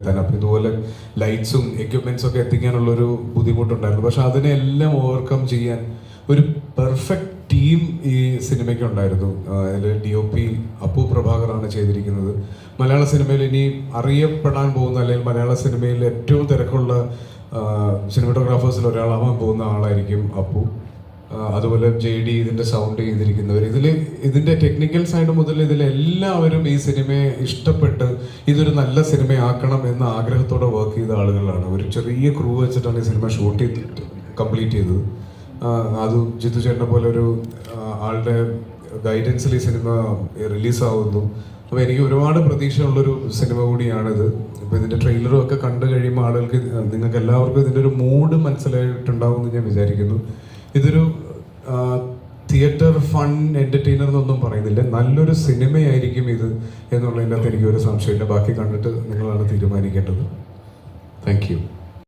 അപ്പം ഇതുപോലെ ലൈറ്റ്സും എക്യുപ്മെന്റ്സും ഒക്കെ എത്തിക്കാനുള്ളൊരു ബുദ്ധിമുട്ടുണ്ടായിരുന്നു. പക്ഷെ അതിനെല്ലാം ഓവർകം ചെയ്യാൻ ഒരു പെർഫെക്റ്റ് ടീം ഈ സിനിമയ്ക്ക് ഉണ്ടായിരുന്നു. അതിൽ DOP അപ്പു പ്രഭാകറാണ് ചെയ്തിരിക്കുന്നത്. മലയാള സിനിമയിൽ ഇനി അറിയപ്പെടാൻ പോകുന്ന, അല്ലെങ്കിൽ മലയാള സിനിമയിൽ ഏറ്റവും തിരക്കുള്ള സിനിമാറ്റോഗ്രാഫേഴ്സിൽ ഒരാളാവാൻ പോകുന്ന ആളായിരിക്കും അപ്പു. അതുപോലെ JD ഇതിൻ്റെ സൗണ്ട് ചെയ്തിരിക്കുന്നവർ, ഇതിൻ്റെ ടെക്നിക്കൽ സൈഡ് മുതൽ ഇതിലെല്ലാവരും ഈ സിനിമയെ ഇഷ്ടപ്പെട്ട് ഇതൊരു നല്ല സിനിമയാക്കണം എന്ന ആഗ്രഹത്തോടെ വർക്ക് ചെയ്ത ആളുകളാണ്. ഒരു ചെറിയ ക്രൂ വെച്ചിട്ടാണ് ഈ സിനിമ ഷൂട്ട് ചെയ്തിട്ട് കംപ്ലീറ്റ് ചെയ്തത്. അത് ജിത്തു ചേട്ടനെ പോലെ ഒരു ആളുടെ ഗൈഡൻസിൽ ഈ സിനിമ റിലീസാവുന്നു. അപ്പോൾ എനിക്ക് ഒരുപാട് പ്രതീക്ഷയുള്ളൊരു സിനിമ കൂടിയാണിത്. ഇപ്പോൾ ഇതിൻ്റെ ട്രെയിലറും ഒക്കെ കണ്ടു കഴിയുമ്പോൾ ആളുകൾക്ക്, നിങ്ങൾക്ക് എല്ലാവർക്കും ഇതിൻ്റെ ഒരു മൂഡ് മനസ്സിലായിട്ടുണ്ടാവും എന്ന് ഞാൻ വിചാരിക്കുന്നു. ഇതൊരു തിയേറ്റർ ഫൺ എൻ്റർടൈനർ എന്നൊന്നും പറയുന്നില്ല, നല്ലൊരു സിനിമയായിരിക്കും ഇത് എന്നുള്ളതിൻ്റെ അകത്ത് എനിക്കൊരു സംശയമില്ല. ബാക്കി കണ്ടിട്ട് നിങ്ങളാണ് തീരുമാനിക്കേണ്ടത്. Thank you.